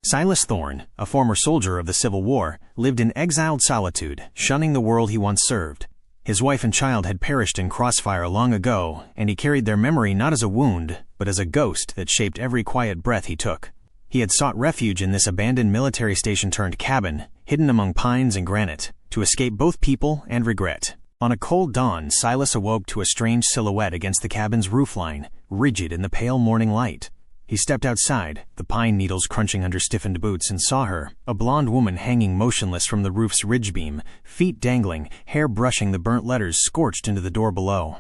Silas Thorne, a former soldier of the Civil War, lived in exiled solitude, shunning the world he once served. His wife and child had perished in crossfire long ago, and he carried their memory not as a wound, but as a ghost that shaped every quiet breath he took. He had sought refuge in this abandoned military station-turned-cabin, hidden among pines and granite, to escape both people and regret. On a cold dawn, Silas awoke to a strange silhouette against the cabin's roofline, rigid in the pale morning light. He stepped outside, the pine needles crunching under stiffened boots, and saw her, a blonde woman hanging motionless from the roof's ridge beam, feet dangling, hair brushing the burnt letters scorched into the door below.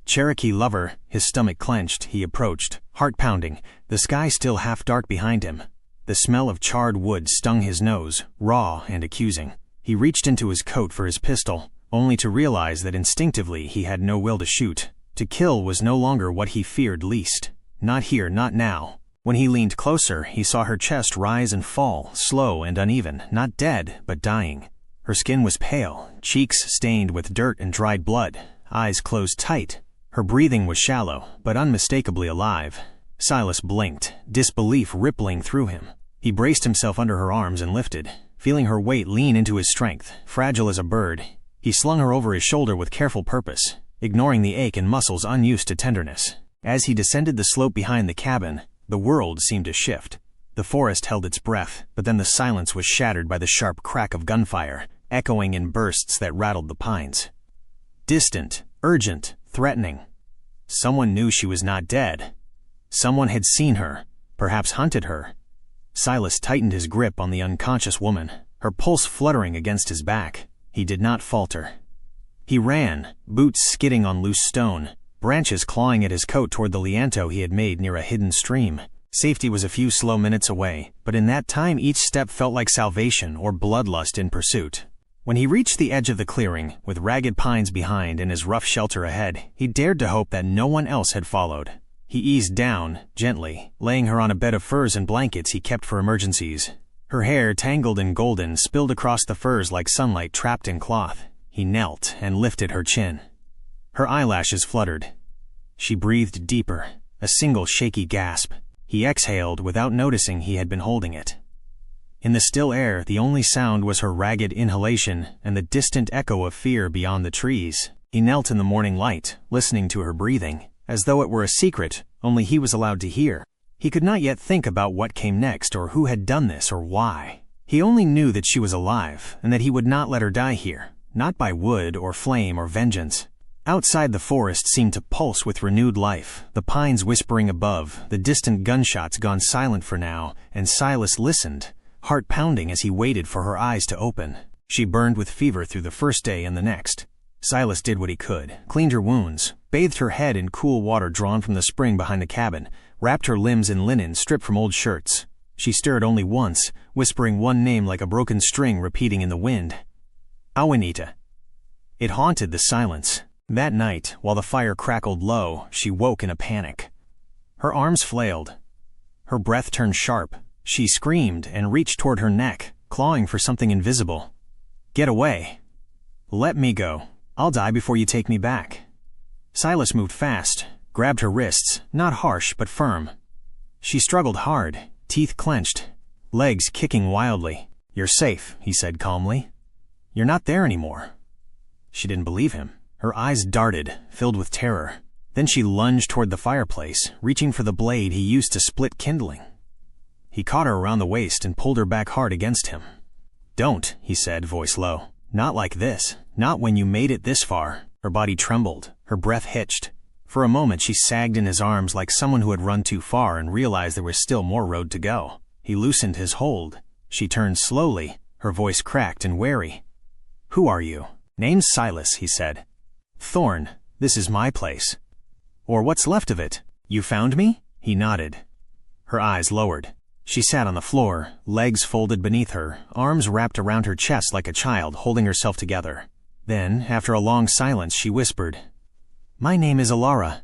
Cherokee lover, his stomach clenched, he approached, heart pounding, the sky still half dark behind him. The smell of charred wood stung his nose, raw and accusing. He reached into his coat for his pistol, only to realize that instinctively he had no will to shoot. To kill was no longer what he feared least. Not here, not now. When he leaned closer, he saw her chest rise and fall, slow and uneven, not dead, but dying. Her skin was pale, cheeks stained with dirt and dried blood, eyes closed tight. Her breathing was shallow, but unmistakably alive. Silas blinked, disbelief rippling through him. He braced himself under her arms and lifted, feeling her weight lean into his strength, fragile as a bird. He slung her over his shoulder with careful purpose, ignoring the ache in muscles unused to tenderness. As he descended the slope behind the cabin, the world seemed to shift. The forest held its breath, but then the silence was shattered by the sharp crack of gunfire, echoing in bursts that rattled the pines. Distant, urgent, threatening. Someone knew she was not dead. Someone had seen her, perhaps hunted her. Silas tightened his grip on the unconscious woman, her pulse fluttering against his back. He did not falter. He ran, boots skidding on loose stone, branches clawing at his coat toward the lianto he had made near a hidden stream. Safety was a few slow minutes away, but in that time each step felt like salvation or bloodlust in pursuit. When he reached the edge of the clearing, with ragged pines behind and his rough shelter ahead, he dared to hope that no one else had followed. He eased down, gently, laying her on a bed of furs and blankets he kept for emergencies. Her hair, tangled and golden, spilled across the furs like sunlight trapped in cloth. He knelt and lifted her chin. Her eyelashes fluttered. She breathed deeper, a single shaky gasp. He exhaled without noticing he had been holding it. In the still air, the only sound was her ragged inhalation and the distant echo of fear beyond the trees. He knelt in the morning light, listening to her breathing, as though it were a secret only he was allowed to hear. He could not yet think about what came next or who had done this or why. He only knew that she was alive and that he would not let her die here, not by wood or flame or vengeance. Outside, the forest seemed to pulse with renewed life, the pines whispering above, the distant gunshots gone silent for now, and Silas listened, heart pounding as he waited for her eyes to open. She burned with fever through the first day and the next. Silas did what he could, cleaned her wounds, bathed her head in cool water drawn from the spring behind the cabin, wrapped her limbs in linen stripped from old shirts. She stirred only once, whispering one name like a broken string repeating in the wind. Awenita. It haunted the silence. That night, while the fire crackled low, she woke in a panic. Her arms flailed. Her breath turned sharp. She screamed and reached toward her neck, clawing for something invisible. Get away. Let me go. I'll die before you take me back. Silas moved fast, grabbed her wrists, not harsh but firm. She struggled hard, teeth clenched, legs kicking wildly. You're safe, he said calmly. You're not there anymore. She didn't believe him. Her eyes darted, filled with terror. Then she lunged toward the fireplace, reaching for the blade he used to split kindling. He caught her around the waist and pulled her back hard against him. Don't, he said, voice low. Not like this. Not when you made it this far. Her body trembled, her breath hitched. For a moment she sagged in his arms like someone who had run too far and realized there was still more road to go. He loosened his hold. She turned slowly, her voice cracked and wary. Who are you? Name's Silas, he said. Thorne, this is my place. Or what's left of it. You found me? He nodded. Her eyes lowered. She sat on the floor, legs folded beneath her, arms wrapped around her chest like a child, holding herself together. Then, after a long silence, she whispered, My name is Elara.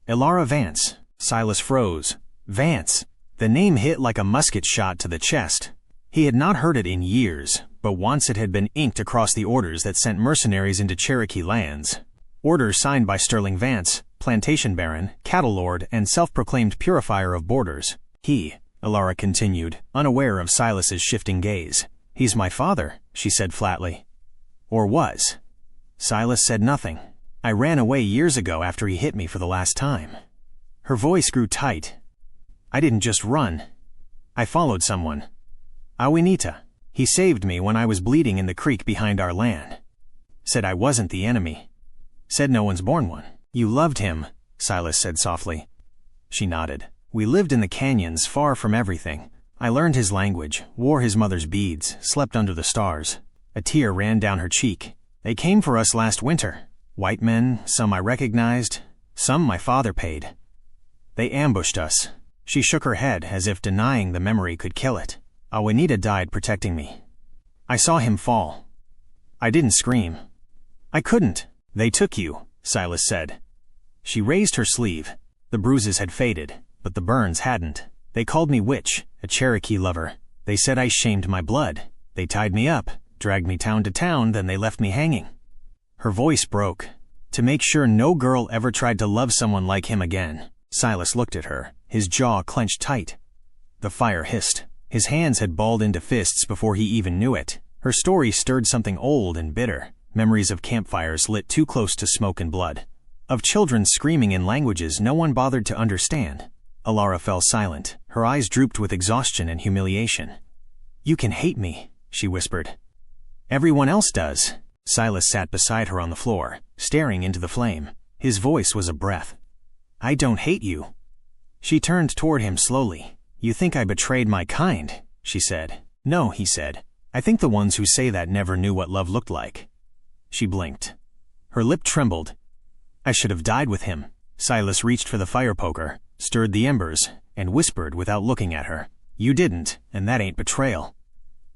Elara Vance. Silas froze. Vance. The name hit like a musket shot to the chest. He had not heard it in years, but once it had been inked across the orders that sent mercenaries into Cherokee lands. Orders signed by Sterling Vance, plantation baron, cattle lord, and self-proclaimed purifier of borders. He, Elara continued, unaware of Silas's shifting gaze. He's my father, she said flatly. Or was. Silas said nothing. I ran away years ago after he hit me for the last time. Her voice grew tight. I didn't just run. I followed someone. Awinita. He saved me when I was bleeding in the creek behind our land. Said I wasn't the enemy. Said no one's born one. You loved him, Silas said softly. She nodded. We lived in the canyons, far from everything. I learned his language, wore his mother's beads, slept under the stars. A tear ran down her cheek. They came for us last winter. White men, some I recognized, some my father paid. They ambushed us. She shook her head as if denying the memory could kill it. Awinita died protecting me. I saw him fall. I didn't scream. I couldn't. They took you, Silas said. She raised her sleeve. The bruises had faded, but the burns hadn't. They called me witch, a Cherokee lover. They said I shamed my blood. They tied me up, dragged me town to town, then they left me hanging. Her voice broke. To make sure no girl ever tried to love someone like him again. Silas looked at her, his jaw clenched tight. The fire hissed. His hands had balled into fists before he even knew it. Her story stirred something old and bitter. Memories of campfires lit too close to smoke and blood. Of children screaming in languages no one bothered to understand. Elara fell silent. Her eyes drooped with exhaustion and humiliation. You can hate me, she whispered. Everyone else does. Silas sat beside her on the floor, staring into the flame. His voice was a breath. I don't hate you. She turned toward him slowly. You think I betrayed my kind, she said. No, he said. I think the ones who say that never knew what love looked like. She blinked. Her lip trembled. I should have died with him. Silas reached for the fire poker, stirred the embers, and whispered without looking at her. You didn't, and that ain't betrayal.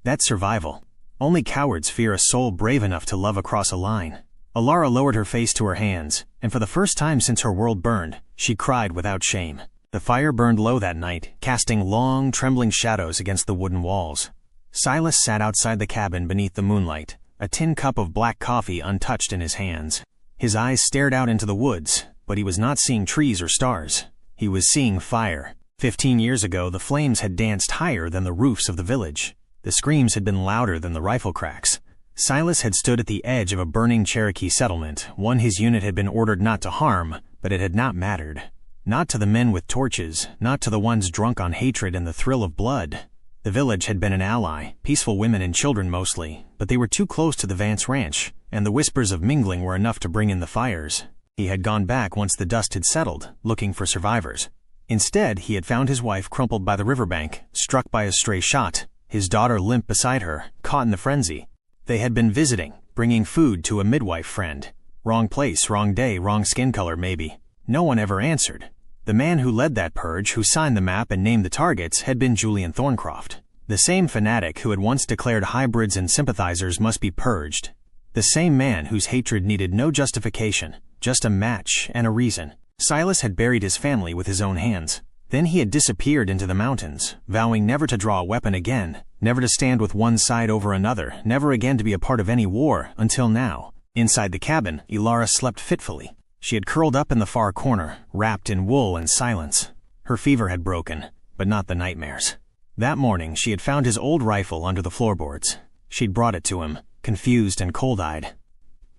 That's survival. Only cowards fear a soul brave enough to love across a line. Elara lowered her face to her hands, and for the first time since her world burned, she cried without shame. The fire burned low that night, casting long, trembling shadows against the wooden walls. Silas sat outside the cabin beneath the moonlight, a tin cup of black coffee untouched in his hands. His eyes stared out into the woods, but he was not seeing trees or stars. He was seeing fire. 15 years ago, the flames had danced higher than the roofs of the village. The screams had been louder than the rifle cracks. Silas had stood at the edge of a burning Cherokee settlement, one his unit had been ordered not to harm, but it had not mattered. Not to the men with torches, not to the ones drunk on hatred and the thrill of blood. The village had been an ally, peaceful women and children mostly, but they were too close to the Vance ranch, and the whispers of mingling were enough to bring in the fires. He had gone back once the dust had settled, looking for survivors. Instead, he had found his wife crumpled by the riverbank, struck by a stray shot, his daughter limp beside her, caught in the frenzy. They had been visiting, bringing food to a midwife friend. Wrong place, wrong day, wrong skin color maybe. No one ever answered. The man who led that purge, who signed the map and named the targets, had been Julian Thorncroft. The same fanatic who had once declared hybrids and sympathizers must be purged. The same man whose hatred needed no justification, just a match and a reason. Silas had buried his family with his own hands. Then he had disappeared into the mountains, vowing never to draw a weapon again, never to stand with one side over another, never again to be a part of any war, until now. Inside the cabin, Elara slept fitfully. She had curled up in the far corner, wrapped in wool and silence. Her fever had broken, but not the nightmares. That morning, she had found his old rifle under the floorboards. She'd brought it to him, confused and cold-eyed.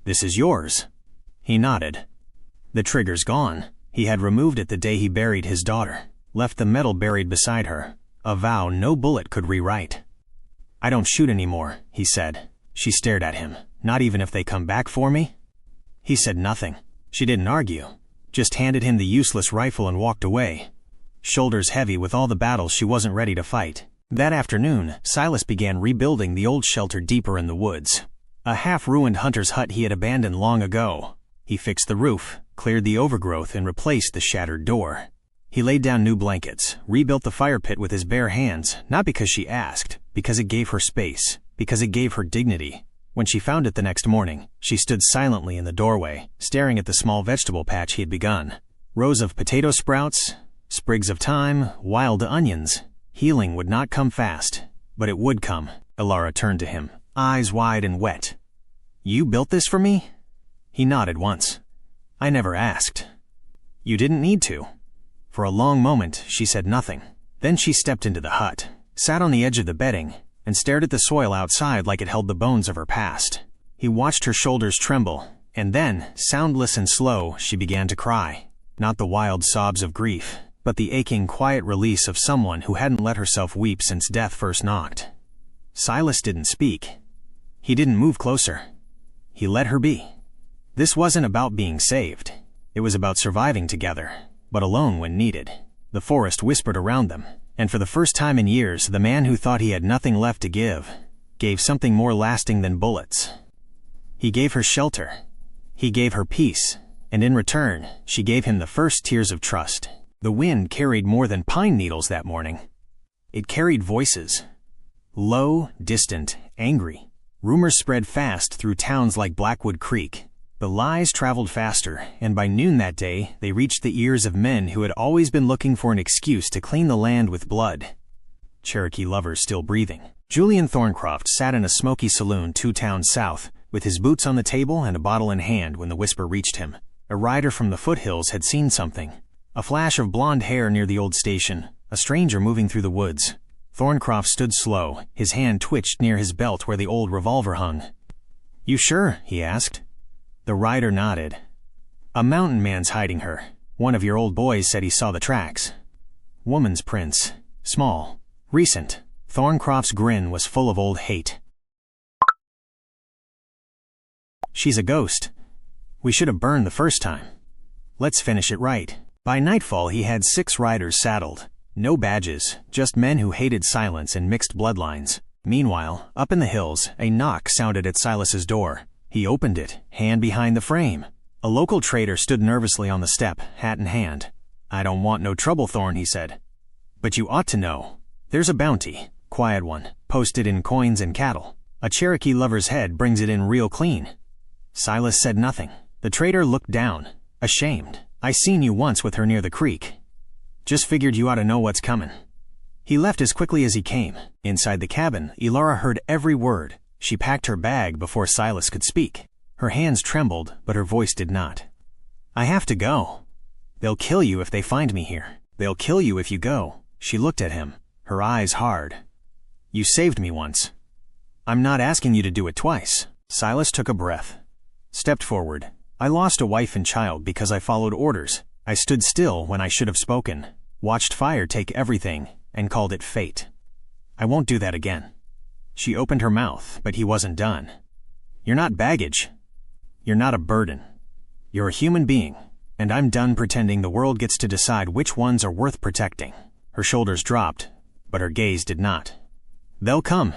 This is yours. He nodded. The trigger's gone. He had removed it the day he buried his daughter. Left the metal buried beside her, a vow no bullet could rewrite. I don't shoot anymore, he said. She stared at him. Not even if they come back for me? He said nothing. She didn't argue, just handed him the useless rifle and walked away. Shoulders heavy with all the battles she wasn't ready to fight. That afternoon, Silas began rebuilding the old shelter deeper in the woods. A half-ruined hunter's hut he had abandoned long ago. He fixed the roof, cleared the overgrowth, and replaced the shattered door. He laid down new blankets, rebuilt the fire pit with his bare hands, not because she asked, because it gave her space, because it gave her dignity. When she found it the next morning, she stood silently in the doorway, staring at the small vegetable patch he had begun. Rows of potato sprouts, sprigs of thyme, wild onions. Healing would not come fast, but it would come. Elara turned to him, eyes wide and wet. You built this for me? He nodded once. I never asked. You didn't need to. For a long moment, she said nothing. Then she stepped into the hut, sat on the edge of the bedding, and stared at the soil outside like it held the bones of her past. He watched her shoulders tremble, and then, soundless and slow, she began to cry. Not the wild sobs of grief, but the aching, quiet release of someone who hadn't let herself weep since death first knocked. Silas didn't speak. He didn't move closer. He let her be. This wasn't about being saved. It was about surviving together, but alone when needed. The forest whispered around them, and for the first time in years, the man who thought he had nothing left to give, gave something more lasting than bullets. He gave her shelter. He gave her peace, and in return, she gave him the first tears of trust. The wind carried more than pine needles that morning. It carried voices. Low, distant, angry. Rumors spread fast through towns like Blackwood Creek. The lies traveled faster, and by noon that day, they reached the ears of men who had always been looking for an excuse to clean the land with blood. Cherokee lovers still breathing. Julian Thorncroft sat in a smoky saloon 2 towns south, with his boots on the table and a bottle in hand when the whisper reached him. A rider from the foothills had seen something. A flash of blonde hair near the old station, a stranger moving through the woods. Thorncroft stood slow, his hand twitched near his belt where the old revolver hung. "You sure?" he asked. The rider nodded. "A mountain man's hiding her. One of your old boys said he saw the tracks." Woman's prints. Small. Recent. Thorncroft's grin was full of old hate. "She's a ghost. We should have burned the first time. Let's finish it right." By nightfall he had 6 riders saddled. No badges, just men who hated silence and mixed bloodlines. Meanwhile, up in the hills, a knock sounded at Silas's door. He opened it, hand behind the frame. A local trader stood nervously on the step, hat in hand. "I don't want no trouble, Thorne," he said. "But you ought to know. There's a bounty, quiet one, posted in coins and cattle. A Cherokee lover's head brings it in real clean." Silas said nothing. The trader looked down, ashamed. "I seen you once with her near the creek. Just figured you ought to know what's comin'." He left as quickly as he came. Inside the cabin, Elara heard every word. She packed her bag before Silas could speak. Her hands trembled, but her voice did not. "I have to go. They'll kill you if they find me here. They'll kill you if you go." She looked at him, her eyes hard. "You saved me once. I'm not asking you to do it twice." Silas took a breath, stepped forward. "I lost a wife and child because I followed orders. I stood still when I should have spoken, watched fire take everything, and called it fate. I won't do that again." She opened her mouth, but he wasn't done. "You're not baggage. You're not a burden. You're a human being, and I'm done pretending the world gets to decide which ones are worth protecting." Her shoulders dropped, but her gaze did not. "They'll come."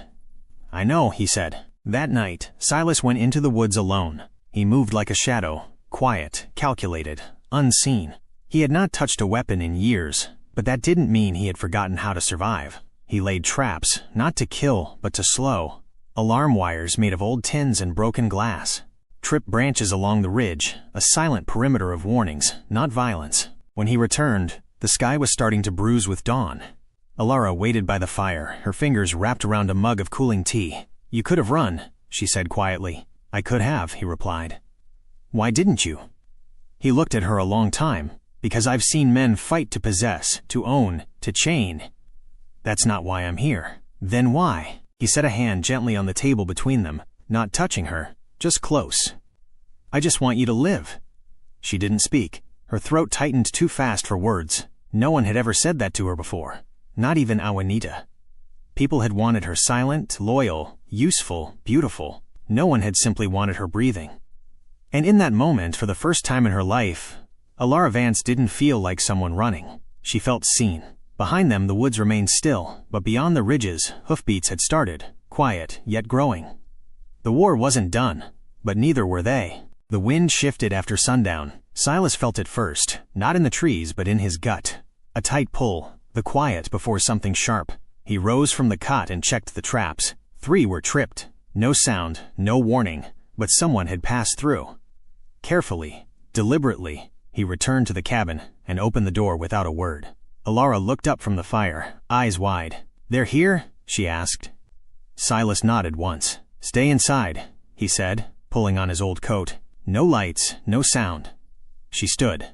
"I know," he said. That night, Silas went into the woods alone. He moved like a shadow, quiet, calculated, unseen. He had not touched a weapon in years, but that didn't mean he had forgotten how to survive. He laid traps, not to kill, but to slow. Alarm wires made of old tins and broken glass. Tripped branches along the ridge, a silent perimeter of warnings, not violence. When he returned, the sky was starting to bruise with dawn. Elara waited by the fire, her fingers wrapped around a mug of cooling tea. "You could have run," she said quietly. "I could have," he replied. "Why didn't you?" He looked at her a long time. "Because I've seen men fight to possess, to own, to chain. That's not why I'm here." "Then why?" He set a hand gently on the table between them, not touching her, just close. "I just want you to live." She didn't speak. Her throat tightened too fast for words. No one had ever said that to her before, not even Awanita. People had wanted her silent, loyal, useful, beautiful. No one had simply wanted her breathing. And in that moment, for the first time in her life, Elara Vance didn't feel like someone running. She felt seen. Behind them, the woods remained still, but beyond the ridges, hoofbeats had started, quiet, yet growing. The war wasn't done, but neither were they. The wind shifted after sundown. Silas felt it first, not in the trees, but in his gut. A tight pull, the quiet before something sharp. He rose from the cot and checked the traps. 3 were tripped. No sound, no warning, but someone had passed through. Carefully, deliberately, he returned to the cabin and opened the door without a word. Elara looked up from the fire, eyes wide. "They're here?" she asked. Silas nodded once. "Stay inside," he said, pulling on his old coat. "No lights, no sound." She stood.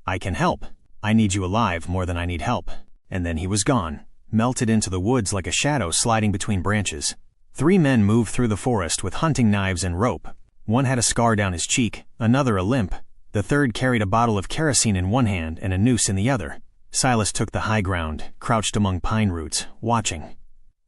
"I can help. I need you alive more than I need help." and then he was gone, melted into the woods like a shadow sliding between branches. 3 men moved through the forest with hunting knives and rope. One had a scar down his cheek, another a limp. The third carried a bottle of kerosene in one hand and a noose in the other. Silas took the high ground, crouched among pine roots, watching.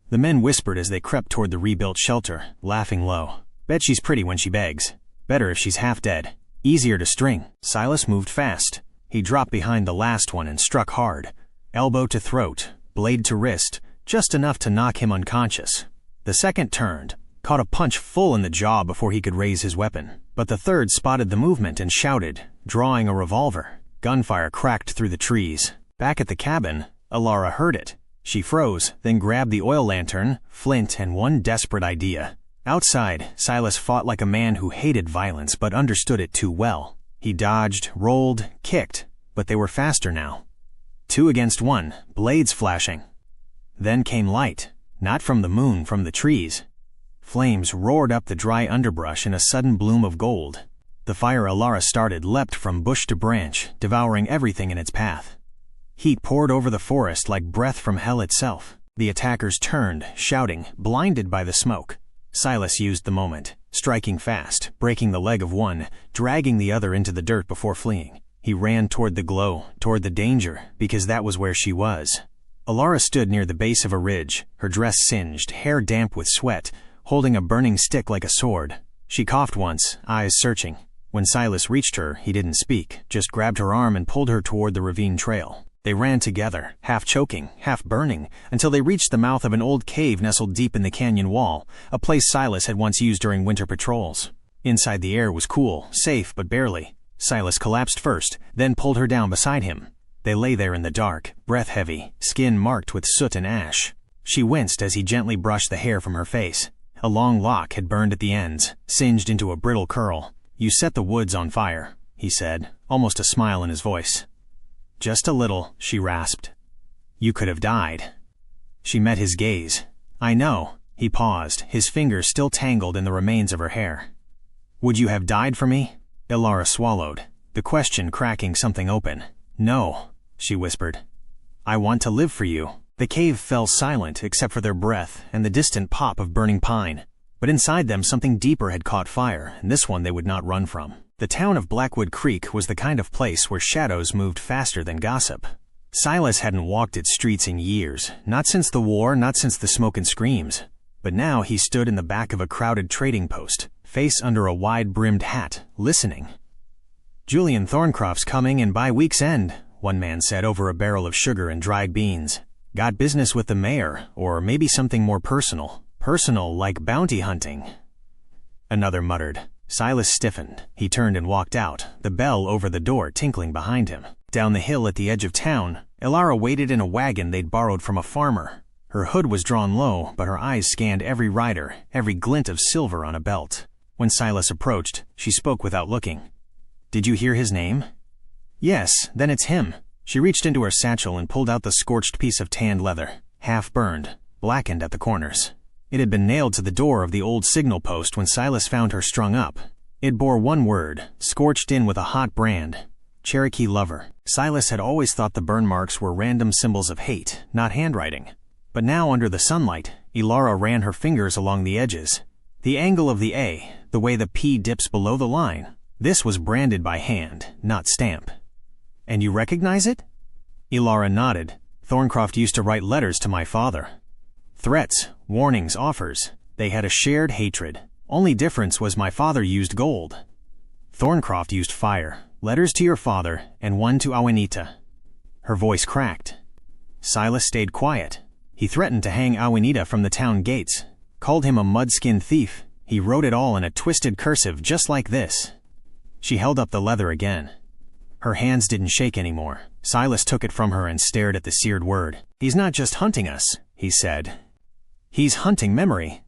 The men whispered as they crept toward the rebuilt shelter, laughing low. Bet she's pretty when she begs. Better if she's half dead. Easier to string. Silas moved fast. He dropped behind the last one and struck hard. Elbow to throat, blade to wrist, just enough to knock him unconscious. The second turned, caught a punch full in the jaw before he could raise his weapon. But the third spotted the movement and shouted, drawing a revolver. Gunfire cracked through the trees. Back at the cabin, Elara heard it. She froze, then grabbed the oil lantern, flint, and one desperate idea. Outside, Silas fought like a man who hated violence but understood it too well. He dodged, rolled, kicked, but they were faster now. 2 against 1, blades flashing. Then came light, not from the moon, from the trees. Flames roared up the dry underbrush in a sudden bloom of gold. The fire Elara started leapt from bush to branch, devouring everything in its path. Heat poured over the forest like breath from hell itself. The attackers turned, shouting, blinded by the smoke. Silas used the moment, striking fast, breaking the leg of one, dragging the other into the dirt before fleeing. He ran toward the glow, toward the danger, because that was where she was. Elara stood near the base of a ridge, her dress singed, hair damp with sweat, holding a burning stick like a sword. She coughed once, eyes searching. When Silas reached her, he didn't speak, just grabbed her arm and pulled her toward the ravine trail. They ran together, half choking, half burning, until they reached the mouth of an old cave nestled deep in the canyon wall, a place Silas had once used during winter patrols. Inside the air was cool, safe, but barely. Silas collapsed first, then pulled her down beside him. They lay there in the dark, breath heavy, skin marked with soot and ash. She winced as he gently brushed the hair from her face. A long lock had burned at the ends, singed into a brittle curl. "You set the woods on fire," he said, almost a smile in his voice. "Just a little," she rasped. "You could have died." She met his gaze. "I know." He paused, his fingers still tangled in the remains of her hair. "Would you have died for me?" Elara swallowed, the question cracking something open. "No," she whispered. "I want to live for you." The cave fell silent except for their breath and the distant pop of burning pine. But inside them something deeper had caught fire, and this one they would not run from. The town of Blackwood Creek was the kind of place where shadows moved faster than gossip. Silas hadn't walked its streets in years, not since the war, not since the smoke and screams. But now he stood in the back of a crowded trading post, face under a wide-brimmed hat, listening. "Julian Thorncroft's coming in by week's end," one man said over a barrel of sugar and dried beans. "Got business with the mayor, or maybe something more personal. Personal like bounty hunting." Another muttered. Silas stiffened. He turned and walked out, the bell over the door tinkling behind him. Down the hill at the edge of town, Elara waited in a wagon they'd borrowed from a farmer. Her hood was drawn low, but her eyes scanned every rider, every glint of silver on a belt. When Silas approached, she spoke without looking. "Did you hear his name?" "Yes, then it's him." She reached into her satchel and pulled out the scorched piece of tanned leather, half burned, blackened at the corners. It had been nailed to the door of the old signal post when Silas found her strung up. It bore one word, scorched in with a hot brand: Cherokee lover. Silas had always thought the burn marks were random symbols of hate, not handwriting. But now under the sunlight, Elara ran her fingers along the edges. The angle of the A, the way the P dips below the line, this was branded by hand, not stamp. "And you recognize it?" Elara nodded. "Thorncroft used to write letters to my father. Threats, warnings, offers. They had a shared hatred. Only difference was my father used gold. Thorncroft used fire. Letters to your father, and one to Awenita." Her voice cracked. Silas stayed quiet. He threatened to hang Awenita from the town gates, called him a mud-skin thief. He wrote it all in a twisted cursive just like this. She held up the leather again. Her hands didn't shake anymore. Silas took it from her and stared at the seared word. "He's not just hunting us," he said. "He's hunting memory.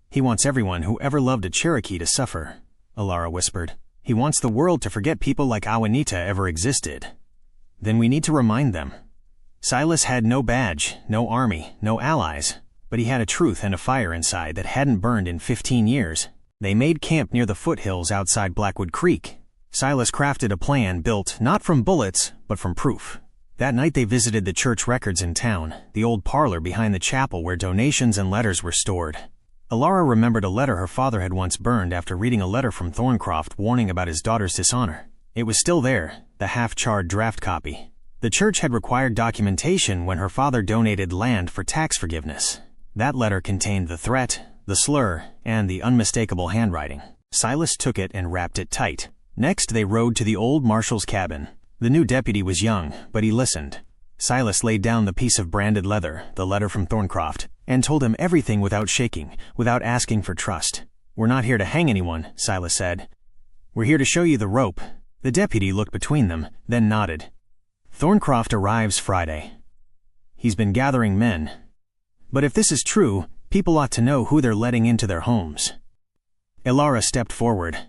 He wants everyone who ever loved a Cherokee to suffer," Elara whispered. "He wants the world to forget people like Awenita ever existed. Then we need to remind them." Silas had no badge, no army, no allies, but he had a truth and a fire inside that hadn't burned in 15 years. They made camp near the foothills outside Blackwood Creek. Silas crafted a plan built not from bullets, but from proof. That night they visited the church records in town, the old parlor behind the chapel where donations and letters were stored. Elara remembered a letter her father had once burned after reading a letter from Thorncroft warning about his daughter's dishonor. It was still there, the half-charred draft copy. The church had required documentation when her father donated land for tax forgiveness. That letter contained the threat, the slur, and the unmistakable handwriting. Silas took it and wrapped it tight. Next, they rode to the old marshal's cabin. The new deputy was young, but he listened. Silas laid down the piece of branded leather, the letter from Thorncroft, and told him everything without shaking, without asking for trust. "We're not here to hang anyone," Silas said. "We're here to show you the rope." The deputy looked between them, then nodded. "Thorncroft arrives Friday. He's been gathering men. But if this is true, people ought to know who they're letting into their homes." Elara stepped forward.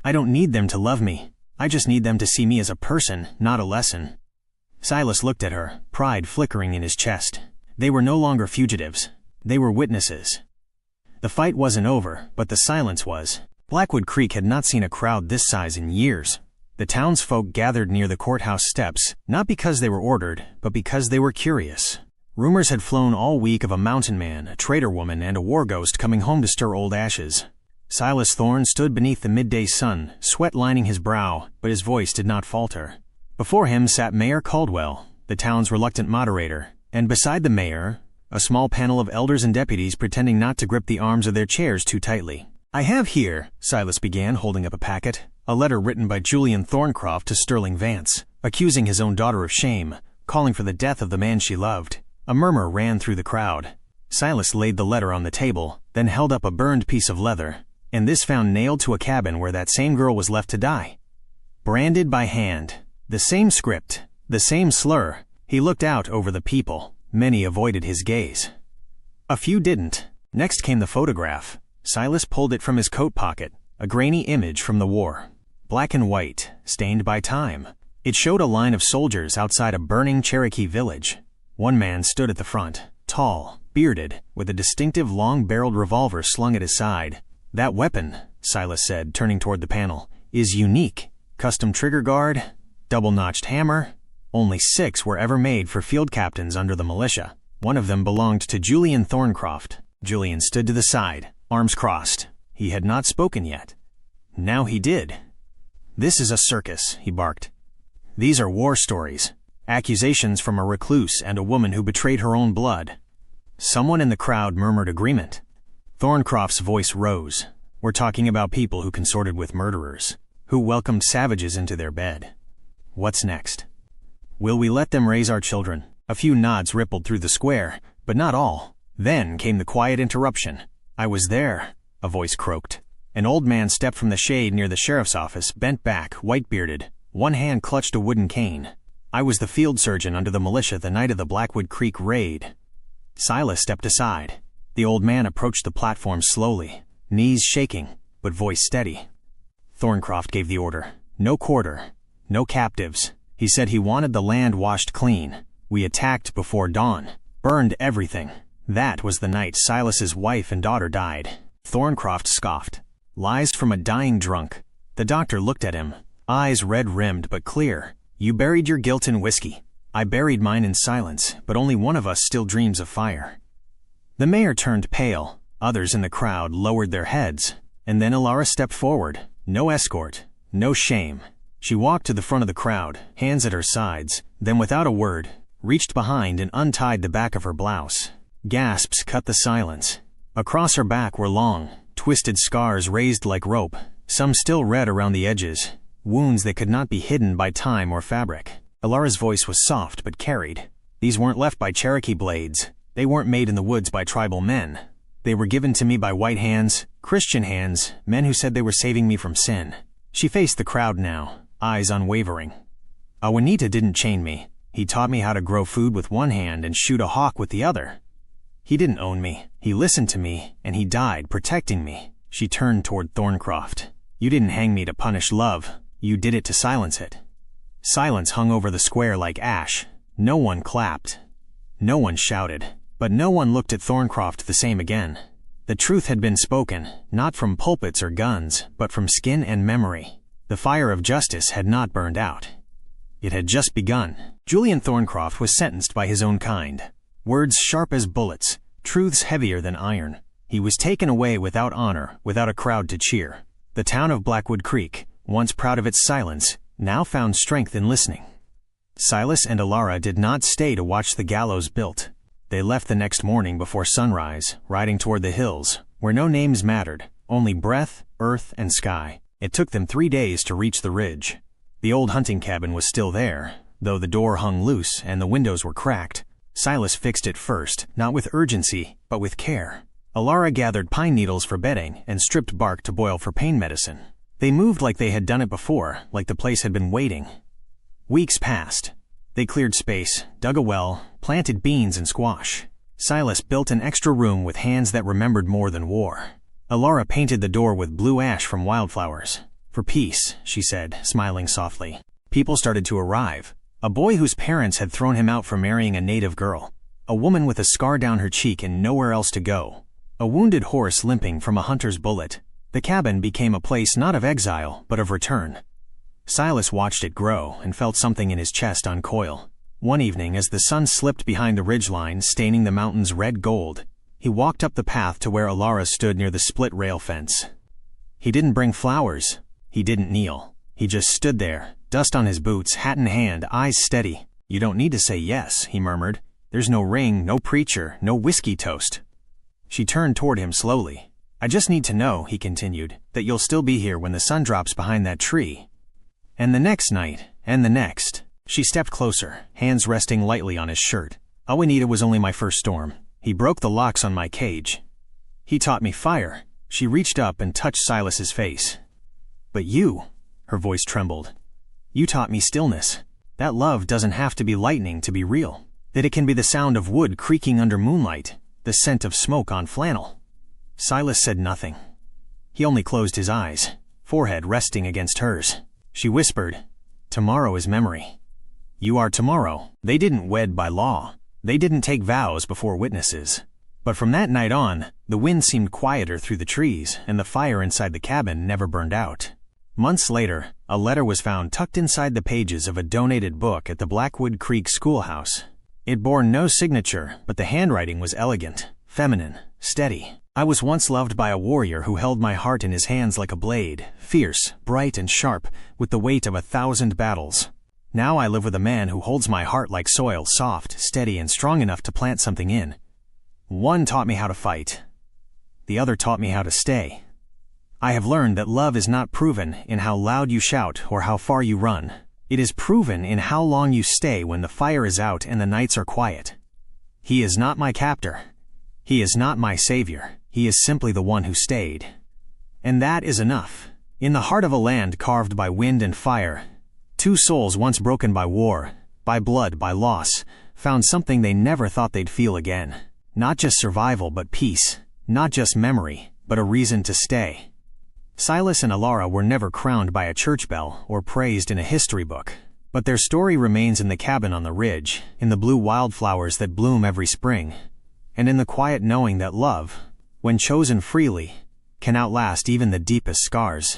"I don't need them to love me. I just need them to see me as a person, not a lesson." Silas looked at her, pride flickering in his chest. They were no longer fugitives. They were witnesses. The fight wasn't over, but the silence was. Blackwood Creek had not seen a crowd this size in years. The townsfolk gathered near the courthouse steps, not because they were ordered, but because they were curious. Rumors had flown all week of a mountain man, a traitor woman, and a war ghost coming home to stir old ashes. Silas Thorne stood beneath the midday sun, sweat lining his brow, but his voice did not falter. Before him sat Mayor Caldwell, the town's reluctant moderator, and beside the mayor, a small panel of elders and deputies pretending not to grip the arms of their chairs too tightly. "I have here," Silas began, holding up a packet, a letter written by Julian Thorncroft to Sterling Vance, accusing his own daughter of shame, calling for the death of the man she loved. A murmur ran through the crowd. Silas laid the letter on the table, then held up a burned piece of leather. "And this found nailed to a cabin where that same girl was left to die. Branded by hand. The same script, the same slur." He looked out over the people. Many avoided his gaze. A few didn't. Next came the photograph. Silas pulled it from his coat pocket, a grainy image from the war. Black and white, stained by time. It showed a line of soldiers outside a burning Cherokee village. One man stood at the front, tall, bearded, with a distinctive long-barreled revolver slung at his side. "That weapon," Silas said, turning toward the panel, "is unique. Custom trigger guard, double-notched hammer. Only 6 were ever made for field captains under the militia. One of them belonged to Julian Thorncroft." Julian stood to the side, arms crossed. He had not spoken yet. Now he did. "This is a circus," he barked. "These are war stories. Accusations from a recluse and a woman who betrayed her own blood." Someone in the crowd murmured agreement. Thorncroft's voice rose. "We're talking about people who consorted with murderers, who welcomed savages into their bed. What's next? Will we let them raise our children?" A few nods rippled through the square, but not all. Then came the quiet interruption. "I was there," a voice croaked. An old man stepped from the shade near the sheriff's office, bent back, white-bearded. One hand clutched a wooden cane. "I was the field surgeon under the militia the night of the Blackwood Creek raid." Silas stepped aside. The old man approached the platform slowly, knees shaking, but voice steady. Thorncroft gave the order. "No quarter. No captives." He said he wanted the land washed clean. "We attacked before dawn. Burned everything." That was the night Silas's wife and daughter died. Thorncroft scoffed. "Lies from a dying drunk." The doctor looked at him, eyes red-rimmed but clear. "You buried your guilt in whiskey. I buried mine in silence, but only one of us still dreams of fire." The mayor turned pale. Others in the crowd lowered their heads. And then Elara stepped forward. No escort, no shame. She walked to the front of the crowd, hands at her sides, then without a word, reached behind and untied the back of her blouse. Gasps cut the silence. Across her back were long, twisted scars raised like rope, some still red around the edges, wounds that could not be hidden by time or fabric. Elara's voice was soft but carried. "These weren't left by Cherokee blades. They weren't made in the woods by tribal men. They were given to me by white hands, Christian hands, men who said they were saving me from sin." She faced the crowd now, eyes unwavering. "Awanita didn't chain me. He taught me how to grow food with one hand and shoot a hawk with the other. He didn't own me. He listened to me, and he died protecting me." She turned toward Thorncroft. "You didn't hang me to punish love. You did it to silence it." Silence hung over the square like ash. No one clapped. No one shouted. But no one looked at Thorncroft the same again. The truth had been spoken, not from pulpits or guns, but from skin and memory. The fire of justice had not burned out. It had just begun. Julian Thorncroft was sentenced by his own kind. Words sharp as bullets, truths heavier than iron. He was taken away without honor, without a crowd to cheer. The town of Blackwood Creek, once proud of its silence, now found strength in listening. Silas and Elara did not stay to watch the gallows built. They left the next morning before sunrise, riding toward the hills, where no names mattered, only breath, earth, and sky. It took them 3 days to reach the ridge. The old hunting cabin was still there, though the door hung loose and the windows were cracked. Silas fixed it first, not with urgency, but with care. Elara gathered pine needles for bedding and stripped bark to boil for pain medicine. They moved like they had done it before, like the place had been waiting. Weeks passed. They cleared space, dug a well, planted beans and squash. Silas built an extra room with hands that remembered more than war. Elara painted the door with blue ash from wildflowers. For peace, she said, smiling softly. People started to arrive. A boy whose parents had thrown him out for marrying a native girl. A woman with a scar down her cheek and nowhere else to go. A wounded horse limping from a hunter's bullet. The cabin became a place not of exile, but of return. Silas watched it grow and felt something in his chest uncoil. One evening, as the sun slipped behind the ridgeline, staining the mountains red gold, he walked up the path to where Elara stood near the split rail fence. He didn't bring flowers. He didn't kneel. He just stood there, dust on his boots, hat in hand, eyes steady. "You don't need to say yes," he murmured. "There's no ring, no preacher, no whiskey toast." She turned toward him slowly. "I just need to know," he continued, "that you'll still be here when the sun drops behind that tree." And the next night, and the next. She stepped closer, hands resting lightly on his shirt. "Awanita was only my first storm. He broke the locks on my cage. He taught me fire." She reached up and touched Silas's face. "But you," her voice trembled, "you taught me stillness. That love doesn't have to be lightning to be real. That it can be the sound of wood creaking under moonlight, the scent of smoke on flannel." Silas said nothing. He only closed his eyes, forehead resting against hers. She whispered, "Tomorrow is memory. You are tomorrow." They didn't wed by law. They didn't take vows before witnesses. But from that night on, the wind seemed quieter through the trees, and the fire inside the cabin never burned out. Months later, a letter was found tucked inside the pages of a donated book at the Blackwood Creek schoolhouse. It bore no signature, but the handwriting was elegant, feminine, steady. "I was once loved by a warrior who held my heart in his hands like a blade, fierce, bright, and sharp, with the weight of 1,000 battles. Now I live with a man who holds my heart like soil, soft, steady, and strong enough to plant something in. One taught me how to fight. The other taught me how to stay. I have learned that love is not proven in how loud you shout or how far you run. It is proven in how long you stay when the fire is out and the nights are quiet. He is not my captor. He is not my savior. He is simply the one who stayed. And that is enough." In the heart of a land carved by wind and fire, two souls once broken by war, by blood, by loss, found something they never thought they'd feel again. Not just survival, but peace. Not just memory, but a reason to stay. Silas and Elara were never crowned by a church bell or praised in a history book. But their story remains in the cabin on the ridge, in the blue wildflowers that bloom every spring, and in the quiet knowing that love, when chosen freely, can outlast even the deepest scars.